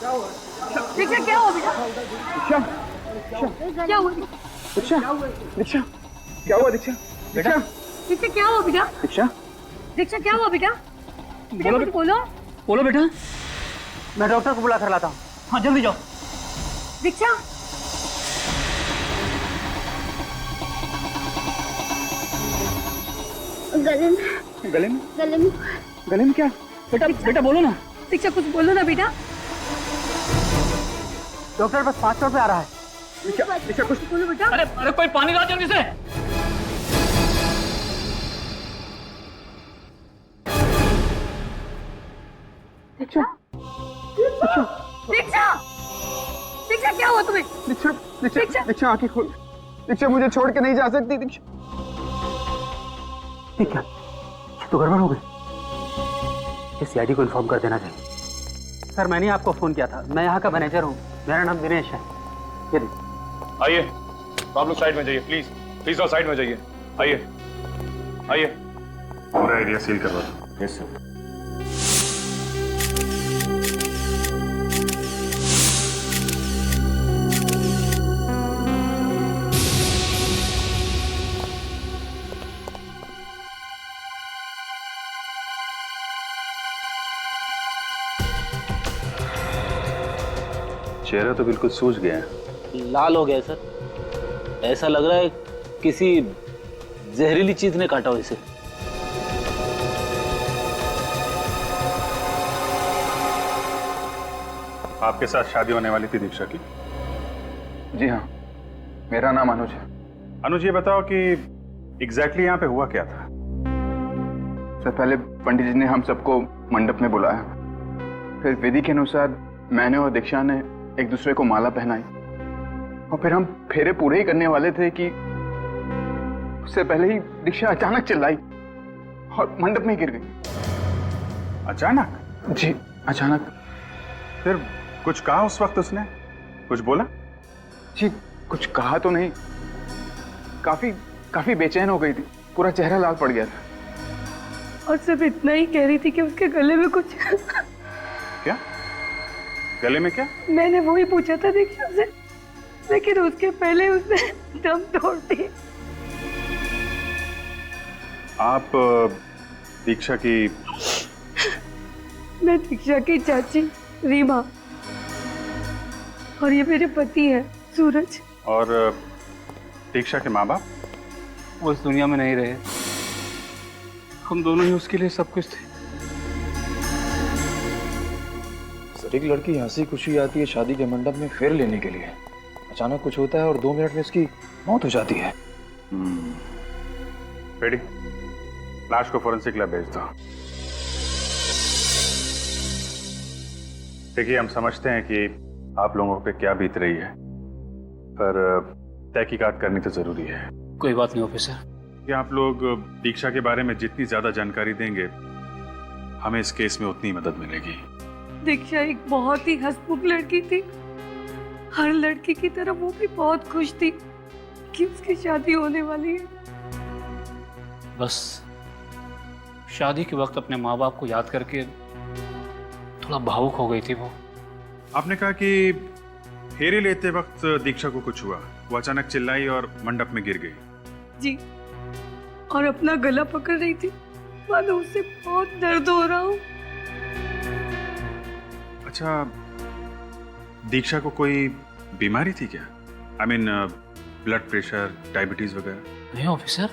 दीक्षा क्या हुआ बेटा? दीक्षा, क्या हुआ? दीक्षा, दीक्षा, क्या हुआ दीक्षा? बेटा दीक्षा क्या हुआ बेटा? दीक्षा, दीक्षा क्या हुआ बेटा? बोलो कुछ बोलो। बोलो बेटा, मैं डॉक्टर को बुला कर लाता हूँ। हाँ जल्दी जाओ। दीक्षा गले में गले में गले में क्या? बेटा बोलो ना। दीक्षा कुछ बोलो ना बेटा। डॉक्टर बस 5 मिनट पे आ रहा है। दीक्षा कुछ बोलो बेटा। अरे कोई पानी ला जल्दी से। दीक्षा, दीक्षा दीक्षा क्या हुआ तुम्हें? दीक्षा, दीक्षा, दीक्षा आंखें खोल। दीक्षा मुझे छोड़ के नहीं जा सकती दीक्षा। ठीक है, तो गड़बड़ हो गई। इस सीआईडी को इन्फॉर्म कर देना चाहिए। सर मैंने आपको फोन किया था, मैं यहाँ का मैनेजर हूँ, मेरा नाम दिनेश है। ये आइए, तो आप लोग साइड में जाइए प्लीज, प्लीज साइड में जाइए। आइए आइए, पूरा एरिया सील करवा दो। Yes sir. चेहरा तो बिल्कुल सूज गया है। लाल हो गया सर, ऐसा लग रहा है किसी जहरीली चीज ने काटा हो इसे। आपके साथ शादी होने वाली थी दीक्षा की? जी हाँ, मेरा नाम अनुज है। अनुज ये बताओ कि एग्जैक्टली यहाँ पे हुआ क्या था? सर पहले पंडित जी ने हम सबको मंडप में बुलाया, फिर विधि के अनुसार मैंने और दीक्षा ने एक दूसरे को माला पहनाई, और फिर हम फेरे पूरे ही करने वाले थे कि उससे पहले ही दीक्षा अचानक चिल्लाई और मंडप में ही गिर गई। अचानक? जी अचानक। फिर कुछ कहा उस वक्त उसने? कुछ बोला? जी कुछ कहा तो नहीं, काफी बेचैन हो गई थी, पूरा चेहरा लाल पड़ गया था। और सिर्फ इतना ही कह रही थी कि उसके गले में कुछ क्या? गले में क्या? मैंने वही पूछा था दीक्षा से, लेकिन उसके पहले उसने दम तोड़ दी। आप दीक्षा की? मैं दीक्षा की चाची रीमा, और ये मेरे पति हैं सूरज। और दीक्षा के माँ बाप? वो इस दुनिया में नहीं रहे, हम दोनों ही उसके लिए सब कुछ थे। सर एक लड़की हंसी खुशी आती है शादी के मंडप में फेर लेने के लिए, अचानक कुछ होता है और 2 मिनट में इसकी मौत हो जाती है। रेडी, लाश को फोरेंसिक लैब भेज दो। देखिए हम समझते हैं कि आप लोगों पे क्या बीत रही है, पर तहकीकात करनी तो जरूरी है। कोई बात नहीं ऑफिसर। कि आप लोग दीक्षा के बारे में जितनी ज्यादा जानकारी देंगे, हमें इस केस में उतनी मदद मिलेगी। दीक्षा एक बहुत ही हंसमुख लड़की थी, हर लड़की की तरह वो भी बहुत खुश थी कि उसकी शादी होने वाली है। बस शादी के वक्त अपने माँ बाप को याद करके थोड़ा भावुक हो गई थी वो। आपने कहा कि फेरे लेते वक्त दीक्षा को कुछ हुआ, वो अचानक चिल्लाई और मंडप में गिर गई। जी, और अपना गला पकड़ रही थी, मानो उससे बहुत दर्द हो रहा हो। अच्छा, दीक्षा को कोई बीमारी थी क्या? I mean blood pressure, diabetes वगैरह? नहीं ऑफिसर,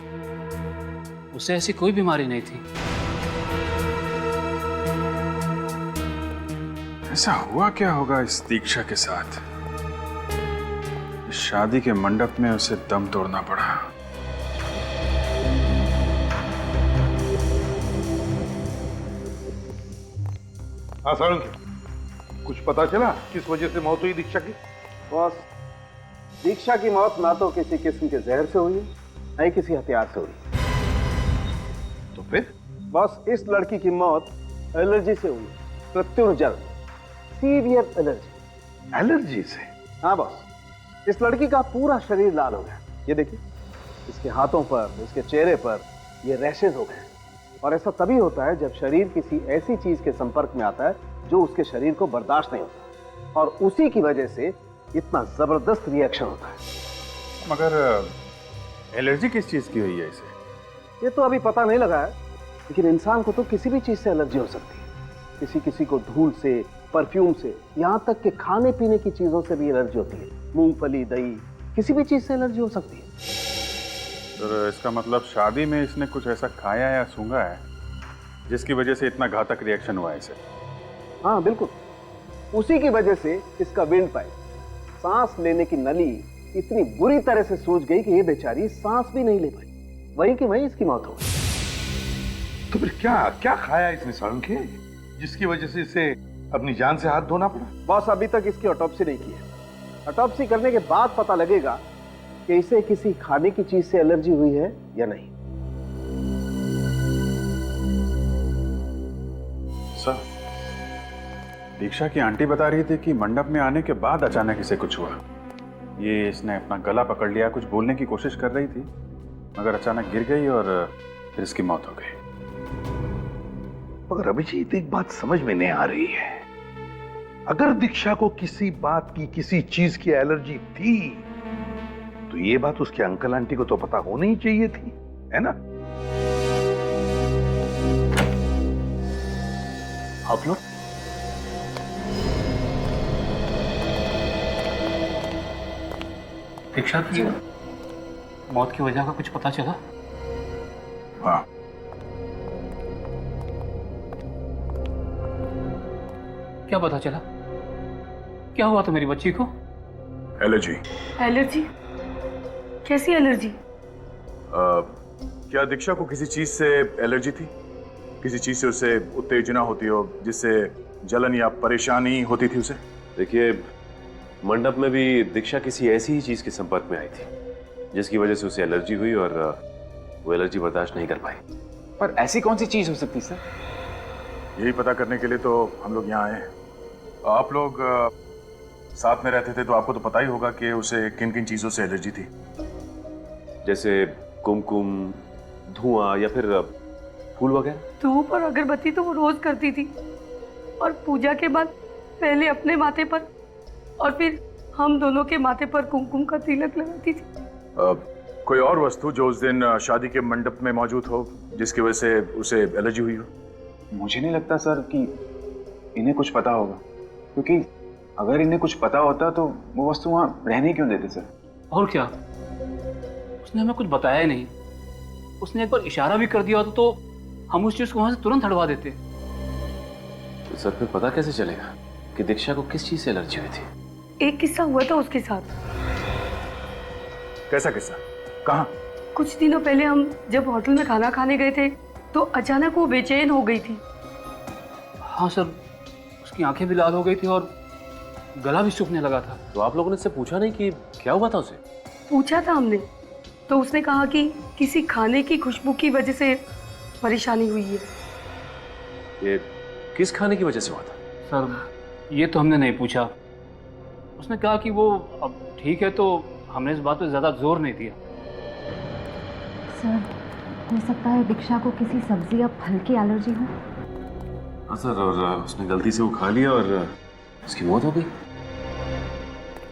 उसे ऐसी कोई बीमारी नहीं थी। ऐसा हुआ क्या होगा इस दीक्षा के साथ? इस शादी के मंडप में उसे दम तोड़ना पड़ा। हाँ सारंग, कुछ पता चला किस वजह से मौत हुई दीक्षा की? बॉस, दीक्षा की मौत ना तो किसी किस्म के जहर से हुई है, ना ही किसी हथियार से हुई। तो फिर? बॉस, इस लड़की की मौत एलर्जी से हुई, प्रत्युर्जल, सीवियर एलर्जी। एलर्जी से? हाँ बॉस, इस लड़की का पूरा शरीर लाल हो गया। ये देखिए, इसके हाथों पर, इसके चेहरे पर ये रैशेज हो गए। और ऐसा तभी होता है जब शरीर किसी ऐसी चीज के संपर्क में आता है जो उसके शरीर को बर्दाश्त नहीं होता। और उसी की वजह से इतना जबरदस्त रिएक्शन होता है। मगर एलर्जी किस चीज की हुई है इसे? ये तो अभी पता नहीं लगा है, लेकिन इंसान को तो किसी भी चीज से एलर्जी हो सकती है। किसी किसी को धूल से, परफ्यूम से, यहाँ तक कि खाने पीने की चीजों से भी एलर्जी होती है। मूंगफली, दही, किसी भी चीज से एलर्जी हो सकती है। तो इसका मतलब शादी में इसने कुछ ऐसा खाया या सूंघा है जिसकी वजह से इतना घातक रिएक्शन हुआ है इसे? हाँ बिल्कुल, उसी की वजह से इसका विंड पाइप, सांस लेने की नली इतनी बुरी तरह से सूज गई कि ये बेचारी सांस भी नहीं ले पाई। वहीं की वहीं इसकी मौत हो गई। तो फिर क्या क्या खाया इसने सारंग के, जिसकी वजह से इसे अपनी जान से हाथ धोना पड़ा? बॉस, अभी तक इसकी ऑटोप्सी नहीं की है। ऑटोप्सी करने के बाद पता लगेगा कि इसे किसी खाने की चीज से एलर्जी हुई है या नहीं। सर, दीक्षा की आंटी बता रही थी कि मंडप में आने के बाद अचानक इसे कुछ हुआ। ये इसने अपना गला पकड़ लिया, कुछ बोलने की कोशिश कर रही थी, मगर अचानक गिर गई और फिर इसकी मौत हो गई। मगर अभिजीत, एक बात समझ में नहीं आ रही है। अगर दीक्षा को किसी बात की, किसी चीज की एलर्जी थी, तो ये बात उसके अंकल आंटी को तो पता होनी ही चाहिए थी, है ना? आप लोग दीक्षा की मौत की वजह का कुछ पता चला? हाँ, क्या पता चला? क्या हुआ था मेरी बच्ची को? एलर्जी। एलर्जी? कैसी एलर्जी? क्या दीक्षा को किसी चीज से एलर्जी थी? किसी चीज से उसे उत्तेजना होती हो, जिससे जलन या परेशानी होती थी उसे? देखिए, मंडप में भी दीक्षा किसी ऐसी ही चीज के संपर्क में आई थी जिसकी वजह से उसे एलर्जी हुई और वो एलर्जी बर्दाश्त नहीं कर पाई। पर ऐसी कौन सी चीज हो सकती सर? यही पता करने के लिए तो हम लोग यहाँ आए हैं। आप लोग साथ में रहते थे तो आपको तो पता ही होगा कि उसे किन किन चीजों से एलर्जी थी। जैसे कुमकुम, धुआं या फिर फूल वगैरह। धूप और अगरबत्ती तो वो रोज करती थी, और पूजा के बाद पहले अपने माथे पर और फिर हम दोनों के माथे पर कुमकुम का तिलक लगाती थी। कोई और वस्तु जो उस दिन शादी के मंडप में मौजूद हो जिसकी वजह से उसे एलर्जी हुई हो? मुझे नहीं लगता सर कि इन्हें कुछ पता होगा, क्योंकि अगर इन्हें कुछ पता होता तो वो वस्तु वहाँ रहने क्यों देते सर? और क्या, उसने हमें कुछ बताया ही नहीं। उसने एक बार इशारा भी कर दिया होता तो हम उस चीज को वहां से तुरंत हटवा देते। तो सर, फिर पता कैसे चलेगा कि दीक्षा को किस चीज से एलर्जी हुई थी? एक किस्सा हुआ था उसके साथ। कैसा किस्सा? कहाँ? कुछ दिनों पहले हम जब होटल में खाना खाने गए थे तो अचानक वो बेचैन हो गई थी। हाँ सर, उसकी आंखें भी लाल हो गई थी और गला भी सूखने लगा था। तो आप लोगों ने इससे पूछा नहीं कि क्या हुआ था उसे? पूछा था हमने, तो उसने कहा कि किसी खाने की खुशबू की वजह से परेशानी हुई है। ये किस खाने की वजह से हुआ था? सर, ये तो हमने नहीं पूछा। उसने कहा कि वो अब ठीक है, तो हमने इस बात पर ज्यादा जोर नहीं दिया। सर, हो सकता है दीक्षा को किसी सब्जी या फल की एलर्जी हो। हाँ सर, और उसने गलती से वो खा लिया और उसकी मौत हो गई।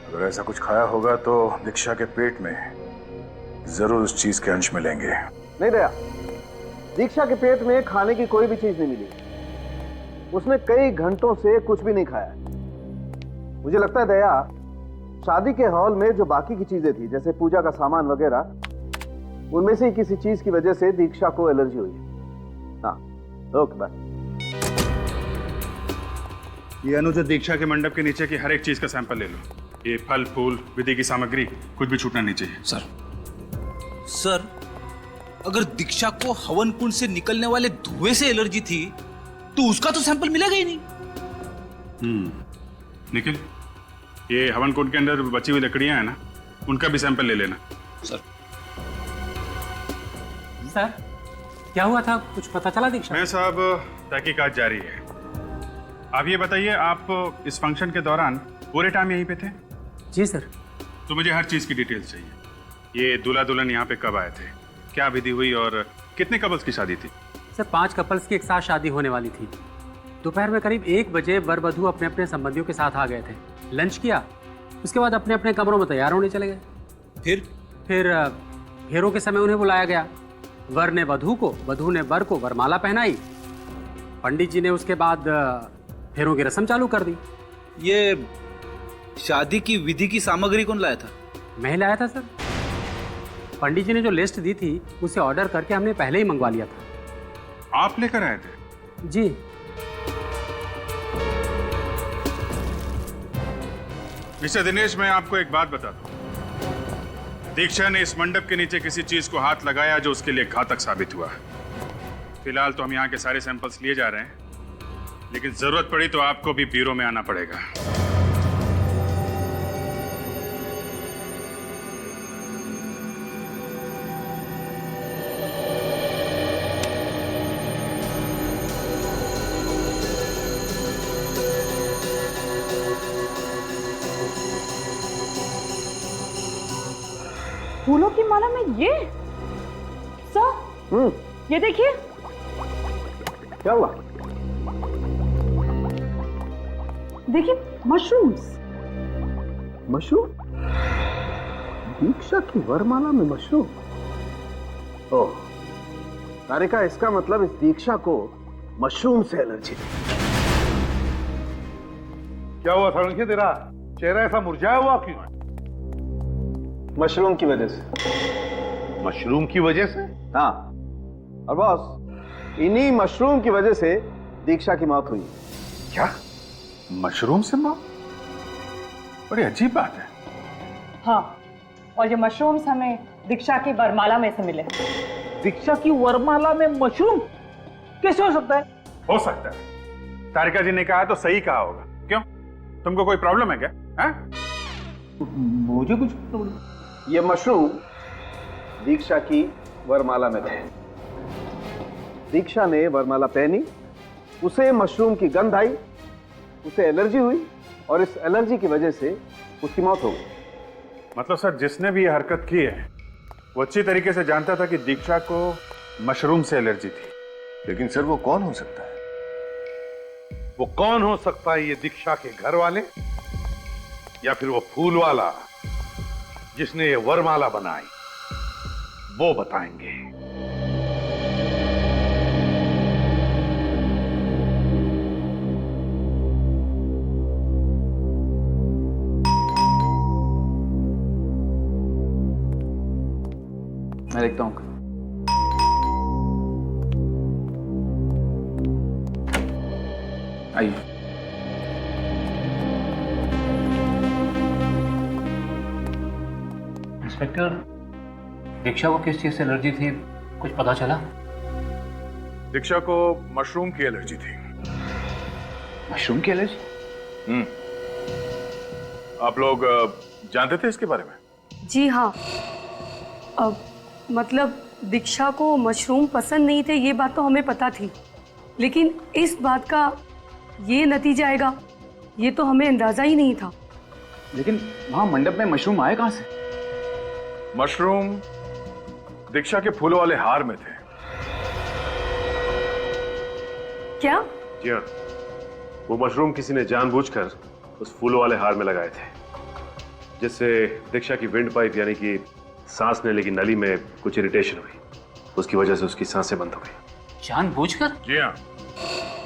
अगर ऐसा कुछ खाया होगा तो दीक्षा के पेट में जरूर उस चीज के अंश मिलेंगे। नहीं दया, दीक्षा के पेट में खाने की कोई भी चीज नहीं मिली। उसने कई घंटों से कुछ भी नहीं खाया। मुझे लगता है दया, शादी के हॉल में जो बाकी की चीजें थी, जैसे पूजा का सामान वगैरह, उनमें से ही किसी चीज की वजह से दीक्षा को एलर्जी हुई है। हाँ, ओके बाय। ये अनुज, दीक्षा के मंडप के नीचे की हर एक चीज का सैंपल ले लो। ये फल, फूल, विधि की सामग्री, कुछ भी छूटना नहीं चाहिए। सर, अगर दीक्षा को हवन कुंड से निकलने वाले धुएं से एलर्जी थी तो उसका तो सैंपल मिलेगा ही नहीं। निखिल, ये हवन कुंड के अंदर बची हुई लकड़ियां हैं ना, उनका भी सैंपल ले लेना। सर, क्या हुआ था, कुछ पता चला दीक्षा? मैं साहब, तहकीकात जारी है। आप ये बताइए, आप इस फंक्शन के दौरान पूरे टाइम यहीं पे थे? जी सर। तो मुझे हर चीज की डिटेल्स चाहिए। ये दूल्हा दुल्हन यहाँ पे कब आए थे, क्या विधि हुई और कितने कपल्स की शादी थी? सर, 5 कपल्स की एक साथ शादी होने वाली थी। दोपहर में करीब 1 बजे वर वधू अपने अपने संबंधियों के साथ आ गए थे। लंच किया, उसके बाद अपने अपने कमरों में तैयार होने चले गए। फिर फेरों के समय उन्हें बुलाया गया। वर ने वधू को, वधू ने वर को वरमाला पहनाई। पंडित जी ने उसके बाद फेरों की रस्म चालू कर दी। ये शादी की विधि की सामग्री कौन लाया था? मैं ही लाया था सर। पंडित जी ने जो लिस्ट दी थी उसे ऑर्डर करके हमने पहले ही मंगवा लिया था। आप लेकर आए थे? जी। मिस्टर दिनेश, मैं आपको एक बात बता दूं। दीक्षा ने इस मंडप के नीचे किसी चीज को हाथ लगाया जो उसके लिए घातक साबित हुआ। फिलहाल तो हम यहाँ के सारे सैंपल्स लिए जा रहे हैं, लेकिन जरूरत पड़ी तो आपको भी ब्यूरो में आना पड़ेगा। फूलों की माला में ये सर, ये देखिए। क्या हुआ? देखिए, मशरूम्स। मशरूम? दीक्षा की वरमाला में मशरूम? ओह, तारिका, इसका मतलब इस दीक्षा को मशरूम से एलर्जी थी। क्या हुआ सारंगी, तेरा चेहरा ऐसा मुरझाया हुआ क्यों है? मशरूम की वजह से। मशरूम की वजह से? हाँ, और बॉस, इन्हीं मशरूम की वजह से दीक्षा की मौत हुई। क्या? मशरूम से मौत? बड़ी अजीब बात है। हाँ, और ये मशरूम्स हमें दीक्षा की वरमाला में से मिले। दीक्षा की वरमाला में मशरूम कैसे हो सकता है? हो सकता है। तारिका जी ने कहा तो सही कहा होगा। क्यों, तुमको कोई प्रॉब्लम है क्या? मुझे कुछ ये मशरूम दीक्षा की वरमाला में थे। दीक्षा ने वरमाला पहनी, उसे मशरूम की गंध आई, उसे एलर्जी हुई और इस एलर्जी की वजह से उसकी मौत हो गई। मतलब सर, जिसने भी ये हरकत की है वो अच्छी तरीके से जानता था कि दीक्षा को मशरूम से एलर्जी थी। लेकिन सर, वो कौन हो सकता है? वो कौन हो सकता है? ये दीक्षा के घर वाले या फिर वो फूल वाला जिसने ये वरमाला बनाई, वो बताएंगे। मैं लिखता हूँ। आइए। इंस्पेक्टर, दीक्षा को किस चीज से एलर्जी थी, कुछ पता चला? दीक्षा को मशरूम की एलर्जी थी। मशरूम की एलर्जी? आप लोग जानते थे इसके बारे में? जी हाँ। अब मतलब दीक्षा को मशरूम पसंद नहीं थे, ये बात तो हमें पता थी, लेकिन इस बात का ये नतीजा आएगा ये तो हमें अंदाजा ही नहीं था। लेकिन वहां मंडप में मशरूम आए कहां से? मशरूम दीक्षा के फूलों वाले हार में थे। क्या? जी हाँ, वो मशरूम किसी ने जानबूझकर उस फूलों वाले हार में लगाए थे, जिससे दीक्षा की विंड पाइप यानी कि सांस लेने की नली में कुछ इरिटेशन हुई। उसकी वजह से उसकी सांसें बंद हो गई। जानबूझकर? जी हाँ,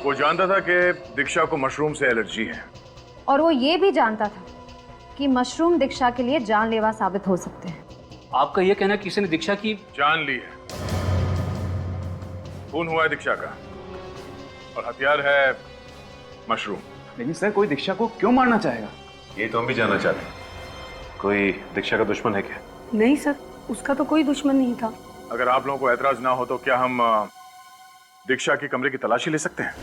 वो जानता था कि दीक्षा को मशरूम से एलर्जी है, और वो ये भी जानता था कि मशरूम दीक्षा के लिए जानलेवा साबित हो सकते हैं। आपका ये कहना किसी ने दीक्षा की जान ली है। खून हुआ है दीक्षा का और हथियार है मशरूम। लेकिन सर, कोई दीक्षा को क्यों मारना चाहेगा? ये तो हम भी जानना चाहते हैं। कोई दीक्षा का दुश्मन है क्या? नहीं सर, उसका तो कोई दुश्मन नहीं था। अगर आप लोगों को ऐतराज ना हो तो क्या हम दीक्षा के कमरे की तलाशी ले सकते हैं?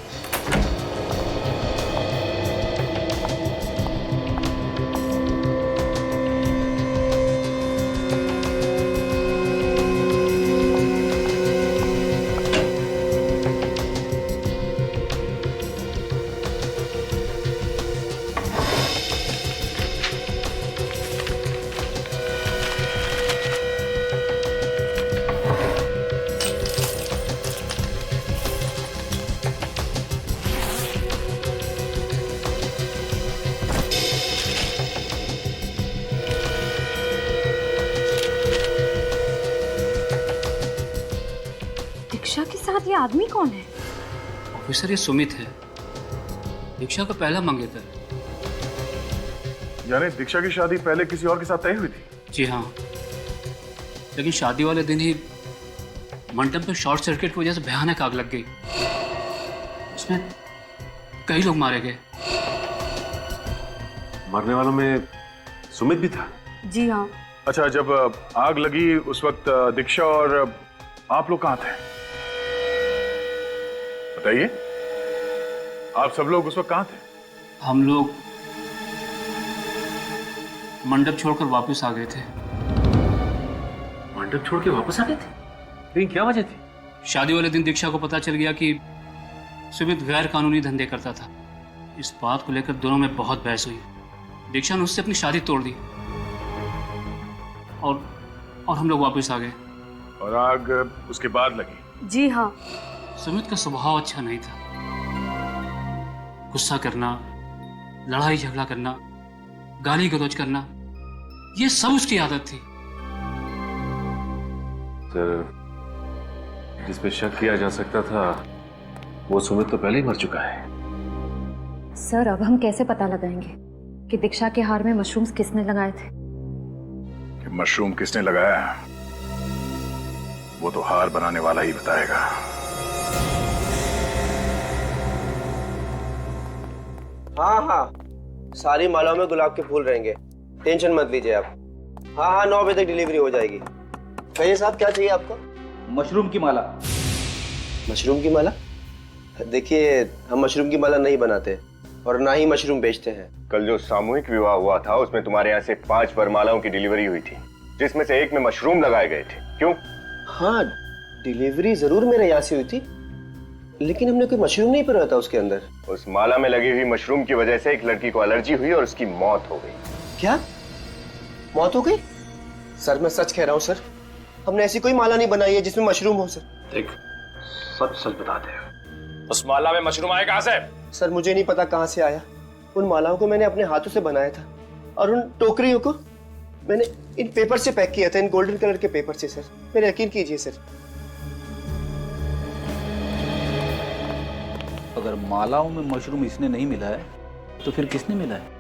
दीक्षा के साथ ये आदमी कौन है? ऑफिसर, ये सुमित है, दीक्षा का पहला मंगेतर। यानी दीक्षा की शादी पहले किसी और के साथ तय हुई थी? जी हाँ, लेकिन शादी वाले दिन ही मंडप में शॉर्ट सर्किट की वजह से भयानक आग लग गई। उसमें कई लोग मारे गए। मरने वालों में सुमित भी था? जी हाँ। अच्छा, जब आग लगी उस वक्त दीक्षा और आप लोग कहाँ थे? बताइए, आप सब लोग उस वक्त कहाँ थे? हम लोग मंडप छोड़कर वापस आ गए थे। मंडप छोड़ के वापस आ गए थे? लेकिन क्या वजह थी? शादी वाले दिन दीक्षा को पता चल गया कि सुमित गैर कानूनी धंधे करता था। इस बात को लेकर दोनों में बहुत बहस हुई। दीक्षा ने उससे अपनी शादी तोड़ दी और हम लोग वापस आ गए। और आग उसके बाद लगी? जी हाँ। सुमित का स्वभाव अच्छा नहीं था। गुस्सा करना, लड़ाई झगड़ा करना, गाली गलौज करना, ये सब उसकी आदत थी। सर, जिस पे शक किया जा सकता था वो सुमित तो पहले ही मर चुका है। सर, अब हम कैसे पता लगाएंगे कि दीक्षा के हार में मशरूम्स किसने लगाए थे? कि मशरूम किसने लगाया है वो तो हार बनाने वाला ही बताएगा। हाँ, सारी मालाओं में गुलाब के फूल रहेंगे, टेंशन मत लीजिए आप। हाँ, 9 बजे तक डिलीवरी हो जाएगी। कहिए साहब, क्या चाहिए आपको? मशरूम की माला। मशरूम की माला? देखिए, हम मशरूम की माला नहीं बनाते और ना ही मशरूम बेचते हैं। कल जो सामूहिक विवाह हुआ था उसमें तुम्हारे यहाँ से 5 वरमालाओं की डिलीवरी हुई थी, जिसमें से एक में मशरूम लगाए गए थे। क्यों? हाँ, डिलीवरी जरूर मेरे यहाँ से हुई थी, लेकिन हमने कोई मशरूम नहीं परोया था उसके अंदर। उस माला में लगी हुई मशरूम की वजह से एक लड़की को एलर्जी हुई और उसकी मौत हो गई। क्या? मौत हो गई? सर, मैं सच कह रहा हूँ सर, हमने ऐसी कोई माला नहीं बनाई है जिसमें मशरूम हो। सर देख, सच बताते हैं। उस माला में मशरूम आए कहाँ से? सर, मुझे नहीं पता कहाँ से आया। उन मालाओं को मैंने अपने हाथों से बनाया था और उन टोकरियों को मैंने इन पेपर से पैक किया था, इन गोल्डन कलर के पेपर से। सर, मेरे यकीन कीजिए सर। अगर मालाओं में मशरूम इसने नहीं मिला है तो फिर किसने मिला है?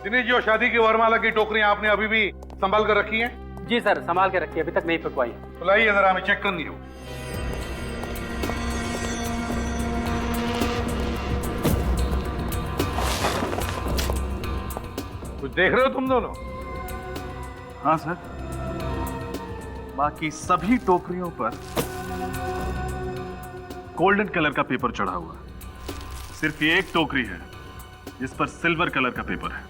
दिनेश जी, शादी की वरमाला की टोकरियां आपने अभी भी संभाल कर रखी हैं? जी सर, संभाल के रखिए, अभी तक नहीं फटवाई। तो लाइए जरा, हमें चेक करनी हो। कुछ देख रहे हो तुम दोनों? हाँ सर, बाकी सभी टोकरियों पर गोल्डन कलर का पेपर चढ़ा हुआ है। सिर्फ ये एक टोकरी है जिस पर सिल्वर कलर का पेपर है।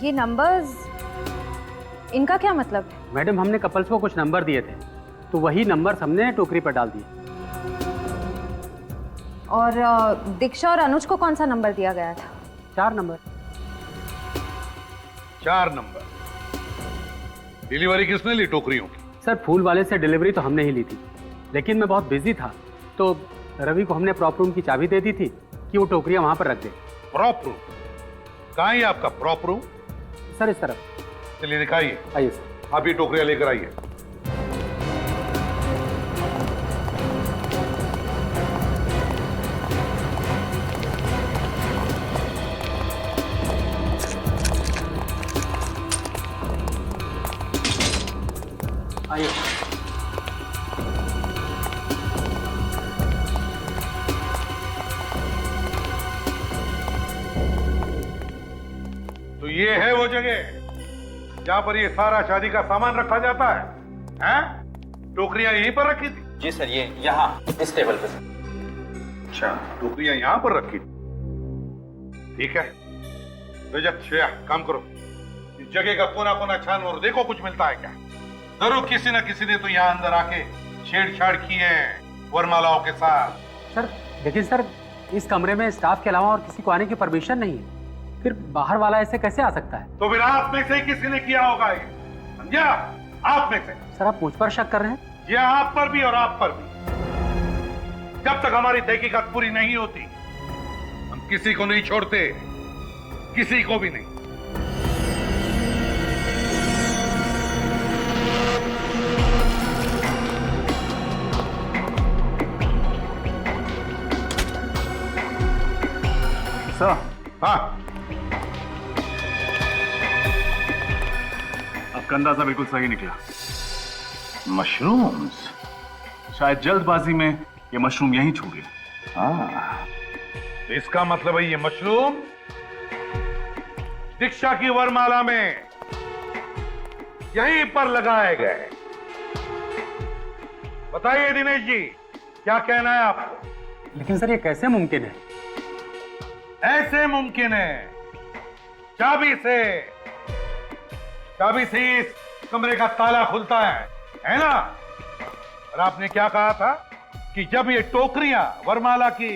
ये नंबर्स, इनका क्या मतलब है? मैडम, हमने कपल्स को कुछ नंबर दिए थे, तो वही नंबर हमने टोकरी पर डाल दिए। और दीक्षा और अनुज को कौन सा नंबर दिया गया था? 4 नंबर। 4 नंबर। डिलीवरी किसने ली टोकरियों की? सर, फूल वाले से डिलीवरी तो हमने ही ली थी, लेकिन मैं बहुत बिजी था, तो रवि को हमने प्रॉप रूम की चाबी दे दी थी कि वो टोकरियां वहां पर रख दे। Prop room? कहाँ है आपका प्रॉप रूम? सर, इस तरफ। चलिए दिखाइए। आइए सर। आप ये टोकरियां लेकर आइए। आइए। तो ये है वो जगह जहां पर ये सारा शादी का सामान रखा जाता है? हैं? टोकरियां यहीं पर रखी थी? जी सर, ये यहाँ इस टेबल पे। अच्छा, टोकरियां यहां पर रखी थी। ठीक है रजत, श्रेया, काम करो। इस जगह का कोना कोना छानो और देखो कुछ मिलता है क्या। जरूर किसी न किसी ने तो यहाँ अंदर आके छेड़छाड़ की है वरमालाओं के साथ। सर, लेकिन सर, इस कमरे में स्टाफ के अलावा और किसी को आने की परमिशन नहीं है, फिर बाहर वाला ऐसे कैसे आ सकता है? तो फिर आप में से किसी ने किया होगा ये, समझा? आप में से। सर, आप मुझ पर शक कर रहे हैं? ये आप पर भी और आप पर भी। जब तक हमारी तहकीकात पूरी नहीं होती हम किसी को नहीं छोड़ते, किसी को भी नहीं। सर। हाँ, आपका अंदाजा बिल्कुल सही निकला। मशरूम्स। शायद जल्दबाजी में ये मशरूम यहीं छू गए। हाँ, तो इसका मतलब है ये मशरूम दीक्षा की वरमाला में यहीं पर लगाए गए। बताइए दिनेश जी, क्या कहना है आपको? लेकिन सर ये कैसे मुमकिन है? ऐसे मुमकिन है, चाबी से इस कमरे का ताला खुलता है ना? और आपने क्या कहा था कि जब ये टोकरियां वरमाला की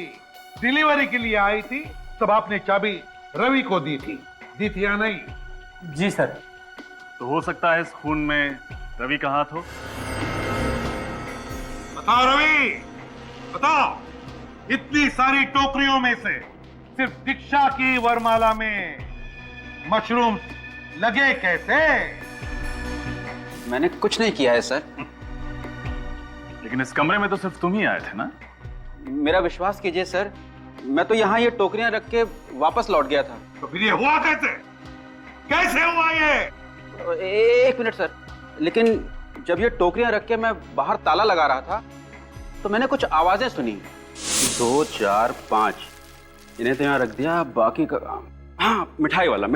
डिलीवरी के लिए आई थी तब आपने चाबी रवि को दी थी या नहीं? जी सर। तो हो सकता है इस खून में रवि का हाथ हो। बताओ रवि, बताओ, इतनी सारी टोकरियों में से सिर्फ दीक्षा की वरमाला में मशरूम लगे कैसे? मैंने कुछ नहीं किया है सर। लेकिन इस कमरे में तो सिर्फ तुम ही आए थे ना? मेरा विश्वास कीजिए सर, मैं तो यहाँ ये टोकरियां रख के वापस लौट गया था। तो फिर ये हुआ कैसे? कैसे हुआ ये? एक मिनट सर, लेकिन जब ये टोकरियां रख के मैं बाहर ताला लगा रहा था तो मैंने कुछ आवाजें सुनी। 2, 4, 5 इन्हें तो यहाँ रख दिया, बाकी का हाँ मिठाई वाला।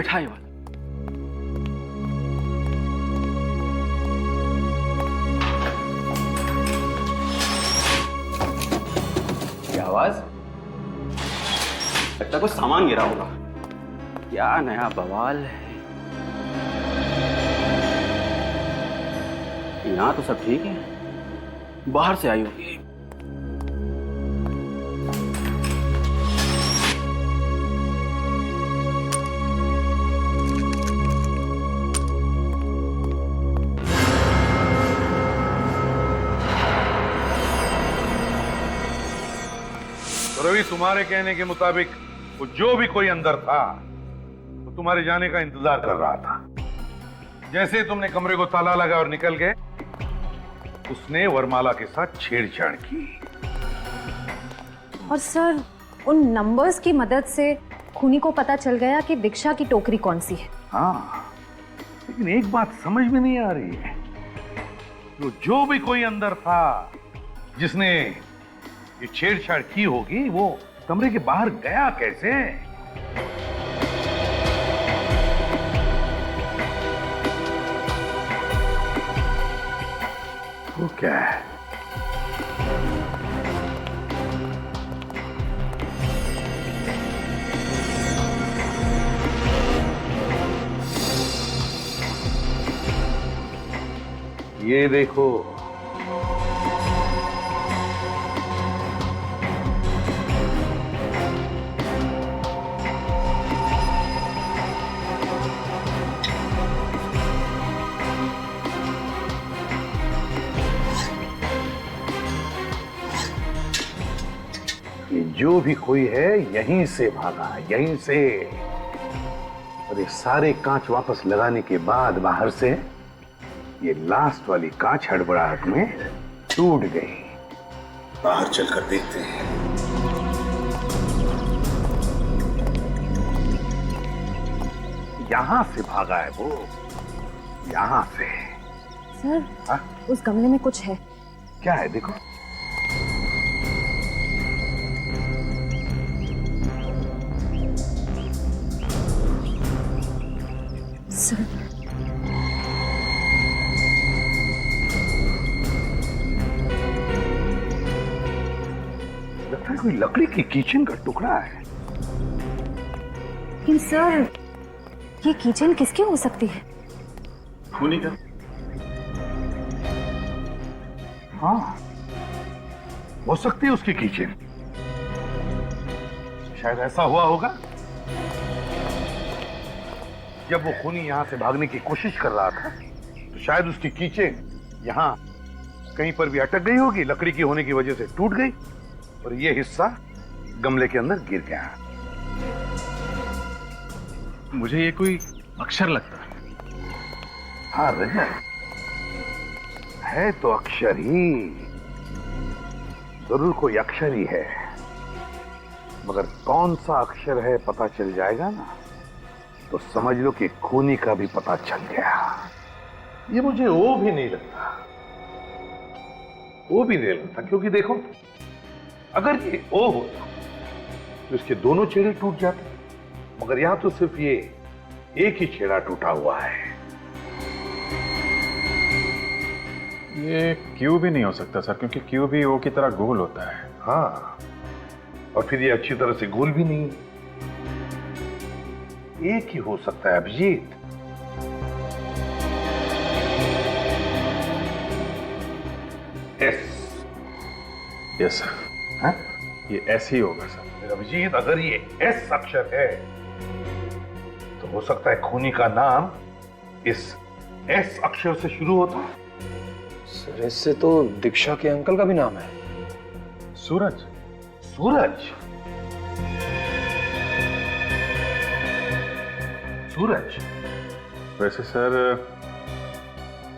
क्या आवाज? लगता कुछ सामान गिरा होगा। क्या नया बवाल है। यहाँ तो सब ठीक है, बाहर से आई होगी। तो रवि, तुम्हारे कहने के मुताबिक वो जो भी कोई अंदर था वो तुम्हारे जाने का इंतजार कर रहा था। जैसे ही तुमने कमरे को ताला लगा और निकल गए, उसने वरमाला के साथ छेड़छाड़ की। और सर, उन नंबर्स की मदद से खूनी को पता चल गया कि दीक्षा की टोकरी कौन सी है। हाँ, लेकिन एक बात समझ में नहीं आ रही है, जो भी कोई अंदर था जिसने ये छेड़छाड़ की होगी, वो कमरे के बाहर गया कैसे? वो क्या है? ये देखो, जो भी कोई है यहीं से भागा, यहीं से। और ये सारे कांच वापस लगाने के बाद बाहर से ये लास्ट वाली कांच हड़बड़ाहट में टूट गई। बाहर चलकर देखते हैं। यहां से भागा है वो, यहां से। सर, हा? उस गमले में कुछ है। क्या है? देखो। सर, लगता है कोई लकड़ी की किचन का टुकड़ा है। लेकिन सर, ये किचन किसकी हो सकती है? खूनी का। हाँ, हो सकती है उसकी किचन। शायद ऐसा हुआ होगा, जब वो खूनी यहां से भागने की कोशिश कर रहा था तो शायद उसकी किचन यहां कहीं पर भी अटक गई होगी, लकड़ी की होने की वजह से टूट गई और ये हिस्सा गमले के अंदर गिर गया। मुझे ये कोई अक्षर लगता है। हाँ रजत, है तो अक्षर ही, जरूर कोई अक्षर ही है। मगर कौन सा अक्षर है पता चल जाएगा ना, तो समझ लो कि खूनी का भी पता चल गया। ये मुझे ओ भी नहीं लगता, ओ भी नहीं लगता, क्योंकि देखो अगर ये ओ होता तो इसके दोनों छेड़े टूट जाते, मगर यहां तो सिर्फ ये एक ही छेड़ा टूटा हुआ है। ये क्यू भी नहीं हो सकता सर, क्योंकि क्यू भी ओ की तरह गोल होता है। हाँ, और फिर ये अच्छी तरह से गोल भी नहीं। एक ही हो सकता है अभिजीत। एस। Yes sir. हाँ? ये एस ही होगा सर। अभिजीत, अगर ये एस अक्षर है तो हो सकता है खूनी का नाम इस एस अक्षर से शुरू होता है। सर इससे तो दीक्षा के अंकल का भी नाम है, सूरज। सूरज। सूरज। वैसे सर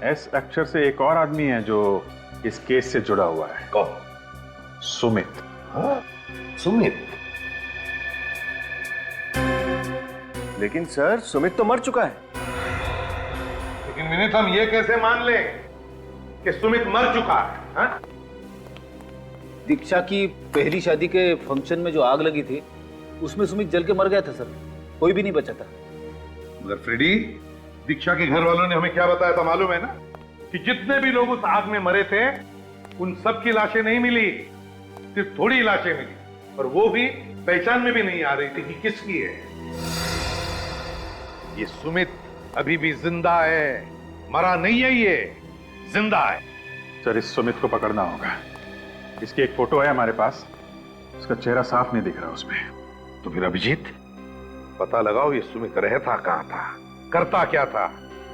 एस अक्षर से एक और आदमी है जो इस केस से जुड़ा हुआ है। कौन? सुमित। हाँ, सुमित। लेकिन सर सुमित तो मर चुका है। लेकिन विनीत, हम ये कैसे मान लें कि सुमित मर चुका है? हाँ? दीक्षा की पहली शादी के फंक्शन में जो आग लगी थी उसमें सुमित जल के मर गया था सर, कोई भी नहीं बचा था। मगर फ्रेडी, दीक्षा के घर वालों ने हमें क्या बताया था मालूम है ना, कि जितने भी लोग उस आग में मरे थे उन सब की लाशें नहीं मिली, सिर्फ थोड़ी लाशें मिली, और वो भी पहचान में भी नहीं आ रही थी कि किसकी है। ये सुमित अभी भी जिंदा है, मरा नहीं है, ये जिंदा है। सर इस सुमित को पकड़ना होगा। इसकी एक फोटो है हमारे पास, उसका चेहरा साफ नहीं दिख रहा उसमें। तो फिर अभिजीत, पता लगाओ ये सुमित रहता कहां था, करता क्या था।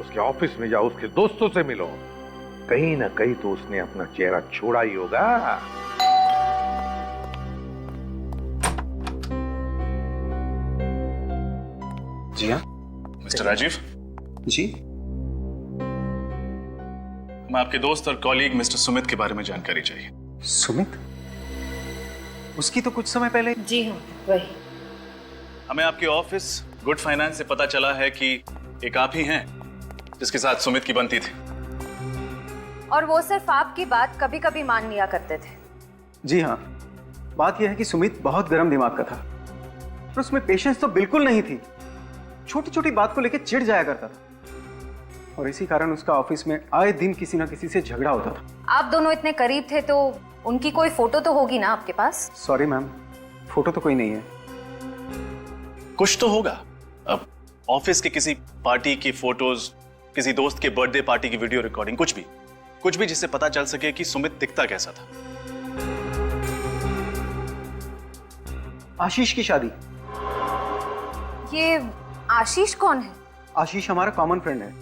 उसके ऑफिस में जाओ, उसके दोस्तों से मिलो, कहीं ना कहीं तो उसने अपना चेहरा छोड़ा ही होगा। जी हाँ। मिस्टर राजीव जी, हमें आपके दोस्त और कॉलीग मिस्टर सुमित के बारे में जानकारी चाहिए। सुमित? उसकी तो कुछ समय पहले। जी हाँ, वही। हमें आपके ऑफिस गुड फाइनेंस से पता चला है कि एक आप ही हैं जिसके साथ सुमित की बनती थी, और वो सिर्फ आपकी बात कभी कभी मान लिया करते थे। जी हाँ, बात यह है कि सुमित बहुत गर्म दिमाग का था, पर उसमें पेशेंस तो बिल्कुल नहीं थी। छोटी छोटी बात को लेकर चिढ़ जाया करता था, और इसी कारण उसका ऑफिस में आए दिन किसी ना किसी से झगड़ा होता था। आप दोनों इतने करीब थे तो उनकी कोई फोटो तो होगी ना आपके पास? सॉरी मैम, फोटो तो कोई नहीं है। कुछ तो होगा। अब ऑफिस के किसी पार्टी की फोटोज, किसी दोस्त के बर्थडे पार्टी की वीडियो रिकॉर्डिंग, कुछ भी जिससे पता चल सके कि सुमित दिखता कैसा था। आशीष की शादी। ये आशीष कौन है? आशीष हमारा कॉमन फ्रेंड है,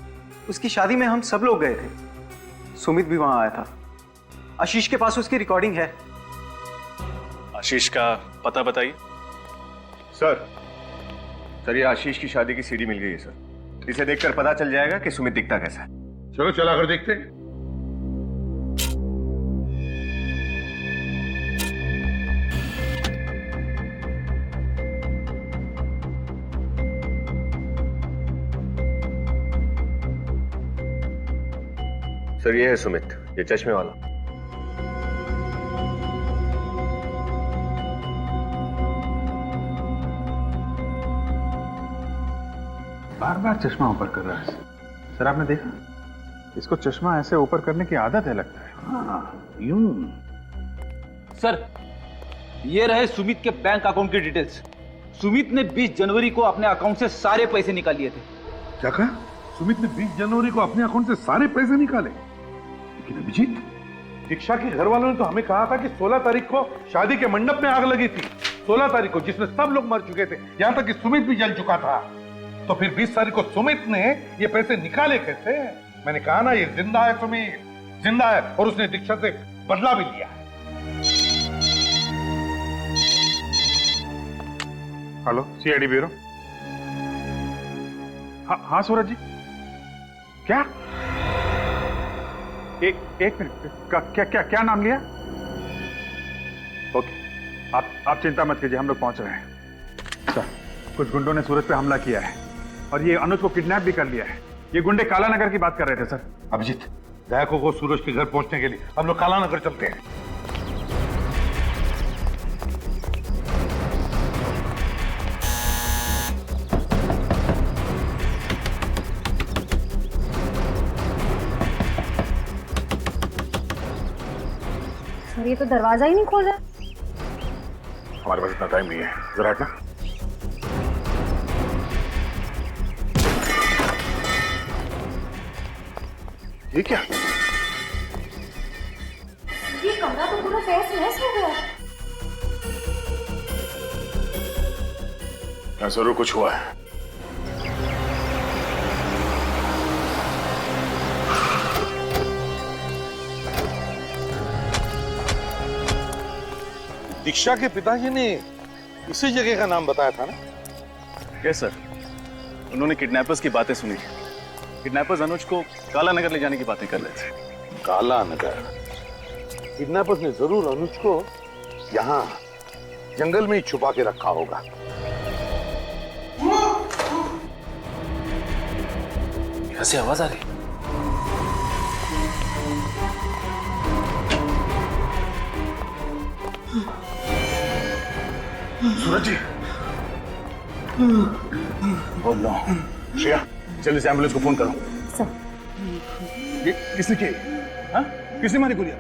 उसकी शादी में हम सब लोग गए थे। सुमित भी वहां आया था। आशीष के पास उसकी रिकॉर्डिंग है। आशीष का पता बताइए। सर ये आशीष की शादी की सीडी मिल गई है सर। इसे देखकर पता चल जाएगा कि सुमित दिखता कैसा है। चलो चलाकर देखते हैं। सर ये है सुमित, ये चश्मे वाला। बार बार चश्मा ऊपर कर रहा है सर, आपने देखा? इसको चश्मा ऐसे ऊपर करने की आदत है लगता है। हाँ, यूं। सर ये रहे सुमित के बैंक अकाउंट की डिटेल्स। सुमित ने 20 जनवरी को अपने अकाउंट से सारे पैसे निकाल लिए थे। क्या कहा? सुमित ने 20 जनवरी को अपने अकाउंट से सारे पैसे निकाले? लेकिन अभिजीत, दीक्षा के घर वालों ने तो हमें कहा था कि 16 तारीख को शादी के मंडप में आग लगी थी। 16 तारीख को, जिसमें सब लोग मर चुके थे, यहां तक कि सुमित भी जल चुका था। तो फिर 20 तारीख को सुमित ने ये पैसे निकाले कैसे? मैंने कहा ना, ये जिंदा है, सुमित जिंदा है, और उसने दीक्षा से बदला भी लिया है। Hello, CID bureau. हाँ सूरज जी, क्या? एक मिनट, क्या नाम लिया? ओके आप चिंता मत कीजिए, हम लोग पहुंच रहे हैं। सर, कुछ गुंडों ने सूरज पे हमला किया है और ये अनुज को किडनैप भी कर लिया है। ये गुंडे काला नगर की बात कर रहे थे सर। अभिजीत, दया को सूरज के घर पहुंचने के लिए हम लोग काला नगर चलते हैं। सर ये तो दरवाजा ही नहीं खोल रहा। हमारे पास इतना टाइम नहीं है, जरा हटना। ये क्या? ये कमरा तो पूरा तहस नहस हो गया। यहाँ जरूर कुछ हुआ है। दीक्षा के पिताजी ने इसी जगह का नाम बताया था ना? यस सर, उन्होंने किडनैपर्स की बातें सुनी। किडनैपर्स अनुज को काला नगर ले जाने की बातें कर रहे थे। काला नगर? किडनैपर्स ने जरूर अनुज को यहाँ जंगल में ही छुपा के रखा होगा। यहाँ से आवाज आ रही। सूरज जी, बोल लो। श्रेया, चल इस एम्बुलेंस को फोन करो। सर। ये किसने की? हाँ? किसने मारी गोलियां?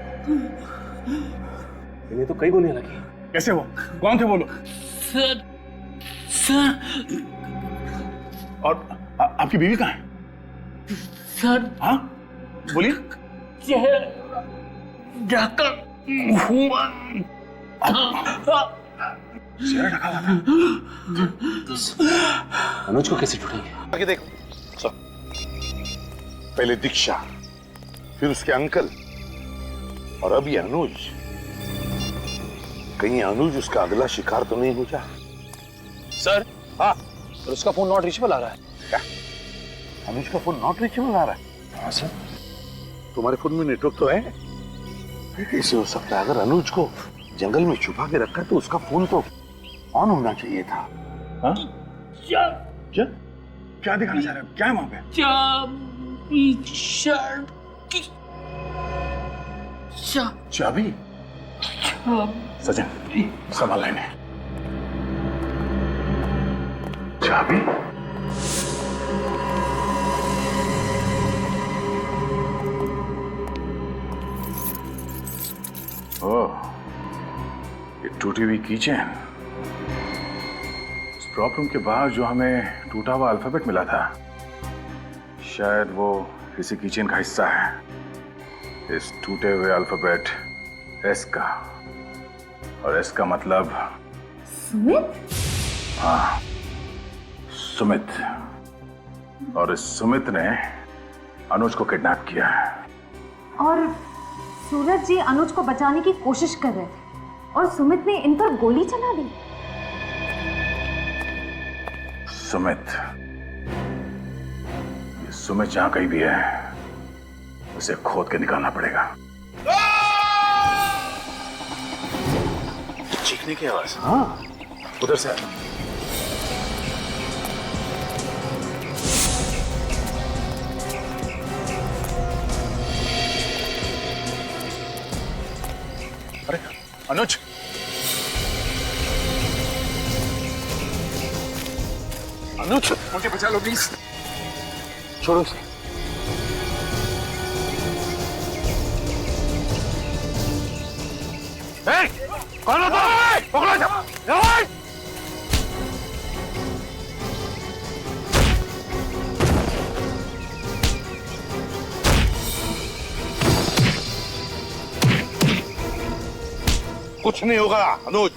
इन्हें तो कई गोलियां लगी। कैसे हो? कौन थे बोलो? Sir, sir. और आपकी बीवी कहाँ है? सर। हाँ? बोलिए। जाकर हुआ। चेहरा ढका हुआ था। अनुज को कैसे ढूंढेंगे? आगे देखो सब, पहले दीक्षा, फिर उसके अंकल और अब ये अनुज। कहीं अनुज उसका अगला शिकार तो नहीं हो जाए? सर। हाँ। और उसका फोन नॉट रीचेबल आ रहा है। क्या? अनुज का फोन नॉट रीचेबल आ रहा है? हाँ सर। तुम्हारे फोन में नेटवर्क तो है? कैसे हो सकता है? अगर अनुज को जंगल में छुपा के रखा तो उसका फोन तो ऑन होना चाहिए था। हाँ? क्या? क्या दिखाना चाह रहे हो? क्या है वहां पे? चाबी? सचिन, संभाल लेने। चाबी? ओह, ये टूटी हुई कीचेन। इस प्रॉब्लम के बाद जो हमें टूटा हुआ अल्फाबेट मिला था, शायद वो किसी कीचेन का हिस्सा है। इस टूटे हुए अल्फाबेट एस का, और एस का मतलब सुमित? हाँ, सुमित। और इस सुमित ने अनुज को किडनैप किया है। और सूरज जी अनुज को बचाने की कोशिश कर रहे थे और सुमित ने इन पर गोली चला दी। सुमित, ये सुमित जहां कहीं भी है, उसे खोद के निकालना पड़ेगा। चीखने की आवाज। हाँ, उधर से। अरे अनुज, अनुज, मुझे बचा लो प्लीज। छोड़ो इसे। कौन हो तुम? पकड़ो इसे। कुछ नहीं होगा अनुज।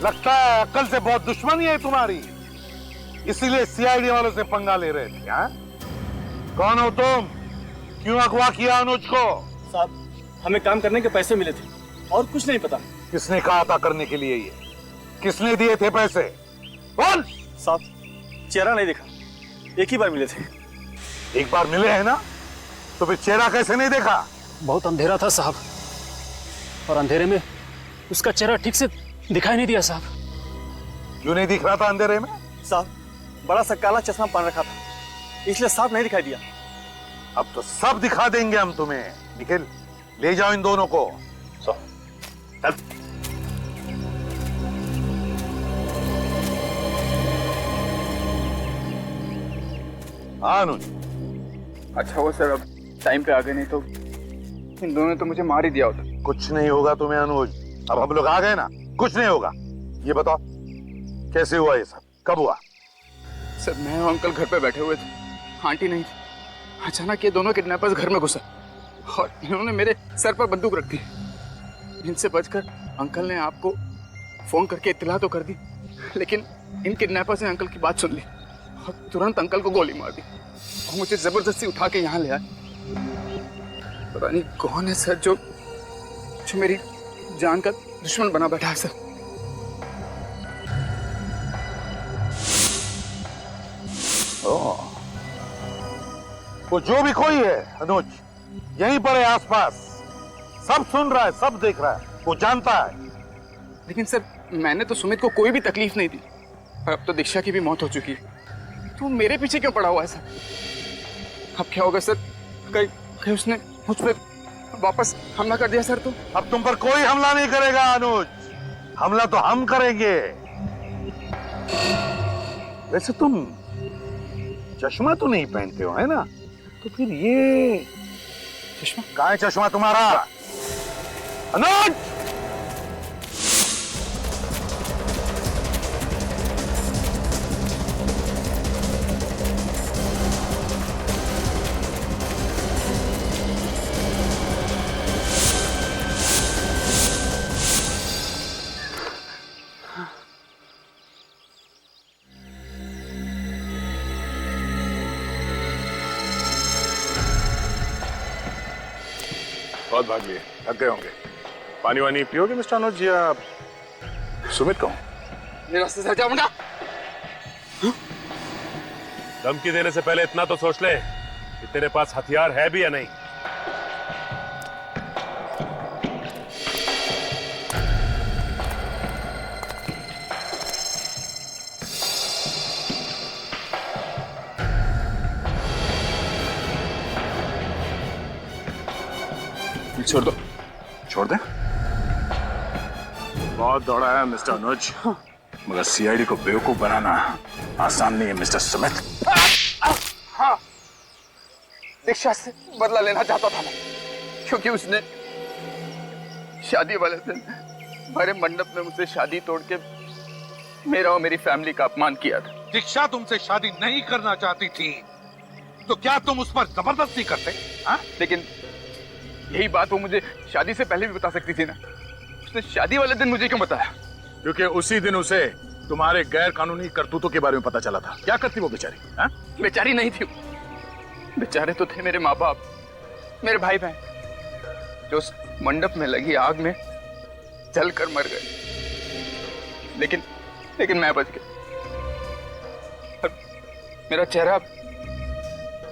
लगता है अक्ल से बहुत दुश्मनी है तुम्हारी, इसीलिए सीआईडी वालों से पंगा ले रहे थे। हाँ? कौन हो तुम? क्यों अगवा किया अनुज को? साहब, हमें काम करने के पैसे मिले थे और कुछ नहीं पता। किसने कहा था करने के लिए? ये किसने दिए थे पैसे? बोल। साहब, चेहरा नहीं दिखा, एक ही बार मिले थे। एक बार मिले हैं ना, तो फिर चेहरा कैसे नहीं देखा? बहुत अंधेरा था साहब, और अंधेरे में उसका चेहरा ठीक से दिखाई नहीं दिया साहब। क्यों नहीं दिख रहा था अंधेरे में? साहब बड़ा सा काला चश्मा पहन रखा था, इसलिए साफ नहीं दिखाई दिया। अब तो सब दिखा देंगे हम तुम्हें। निखिल, ले जाओ इन दोनों को। चल। हाँ अनुज। अच्छा हुआ सर, अब टाइम पे आ गए, नहीं तो इन दोनों ने तो मुझे मार ही दिया होता। कुछ नहीं होगा तुम्हें अनुज, अब हम लोग आ गए ना, कुछ नहीं होगा। ये बताओ कैसे हुआ ये सब, कब हुआ? सर मैं और अंकल घर पे बैठे हुए थे, आंटी नहीं थी। अचानक ये दोनों किडनैपर्स घर में घुसा और इन्होंने मेरे सर पर बंदूक रख दी। इनसे बचकर अंकल ने आपको फोन करके इत्तला तो कर दी, लेकिन इन किडनैपर्स ने अंकल की बात सुन ली और तुरंत अंकल को गोली मार दी और मुझे जबरदस्ती उठा के यहाँ ले आए। पता नहीं कौन है सर जो मेरी जान का दुश्मन बना बैठा है सर। वो जो भी कोई है अनुज, यहीं पर है आसपास, सब सुन रहा है, सब देख रहा है, वो जानता है। लेकिन सर मैंने तो सुमित को कोई भी तकलीफ नहीं दी, और अब तो दीक्षा की भी मौत हो चुकी है, तो मेरे पीछे क्यों पड़ा हुआ है सर? अब क्या होगा सर? कहीं उसने मुझ पर वापस हमला कर दिया सर तो? अब तुम पर कोई हमला नहीं करेगा अनुज, हमला तो हम करेंगे। वैसे तुम चश्मा तो नहीं पहनते हो है ना, तो फिर ये चश्मा कहाँ है? चश्मा तुम्हारा अनुज? बहुत भाग लिए, थक गए होंगे। पानी वानी पियोगे मिस्टर अनुज या सुमित को? मेरे रास्ते से हटा मुंडा। धमकी देने से पहले इतना तो सोच ले कि तेरे पास हथियार है भी या नहीं। छोड़ दो। छोड़ दे? बहुत दौड़ा है मिस्टर अनुज, मगर सीआईडी को बेवकूफ बनाना आसान नहीं है मिस्टर सुमित। हाँ, दीक्षा से बदला लेना चाहता था मैं, क्योंकि उसने शादी वाले दिन हमारे मंडप में मुझसे शादी तोड़ के मेरा और मेरी फैमिली का अपमान किया था। दीक्षा तुमसे शादी नहीं करना चाहती थी, तो क्या तुम उस पर जबरदस्ती करते? हाँ? लेकिन यही बात वो मुझे शादी से पहले भी बता सकती थी ना, उसने शादी वाले दिन मुझे क्यों बताया? क्योंकि उसी दिन उसे तुम्हारे गैर कानूनी करतूतों के बारे में पता चला था। क्या करती वो बेचारी? हाँ? बेचारी नहीं थी, बेचारे तो थे मेरे माँ बाप, मेरे भाई बहन, जो उस मंडप में लगी आग में जलकर मर गए। लेकिन मैं बच गया। मेरा चेहरा,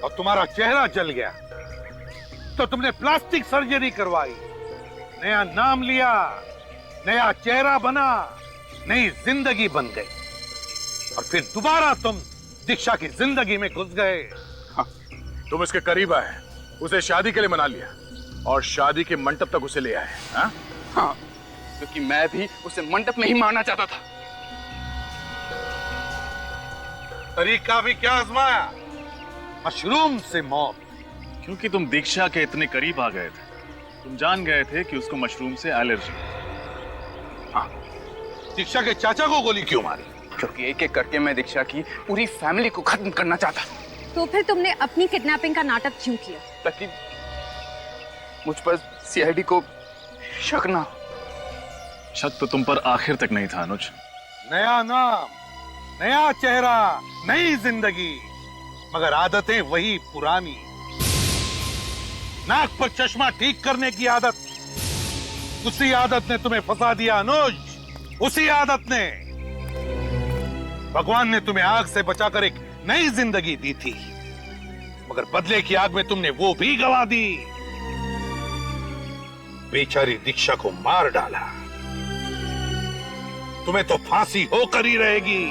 और तुम्हारा चेहरा जल गया तो तुमने प्लास्टिक सर्जरी करवाई, नया नाम लिया, नया चेहरा बना, नई जिंदगी बन गई, और फिर दोबारा तुम दीक्षा की जिंदगी में घुस गए। हाँ, तुम इसके करीब आए, उसे शादी के लिए मना लिया और शादी के मंडप तक उसे ले आए। हाँ? हाँ, क्योंकि मैं भी उसे मंडप में ही मारना चाहता था। तरीका भी क्या आजमाया? मशरूम से मौत। क्योंकि तुम दीक्षा के इतने करीब आ गए थे, तुम जान गए थे कि उसको मशरूम से एलर्जी। हाँ, दीक्षा के चाचा को गोली क्यों मारी? क्योंकि एक एक करके मैं दीक्षा की पूरी फैमिली को खत्म करना चाहता था। तो फिर तुमने अपनी किडनैपिंग का नाटक क्यों किया? ताकि मुझ पर सीआईडी को शक ना हो। शक तो तुम पर आखिर तक नहीं था अनुज। नया नाम, नया चेहरा, नई जिंदगी, मगर आदतें वही पुरानी। नाक पर चश्मा ठीक करने की आदत, उसी आदत ने तुम्हें फंसा दिया अनुज, उसी आदत ने। भगवान ने तुम्हें आग से बचाकर एक नई जिंदगी दी थी, मगर बदले की आग में तुमने वो भी गंवा दी। बेचारी दीक्षा को मार डाला। तुम्हें तो फांसी होकर ही रहेगी।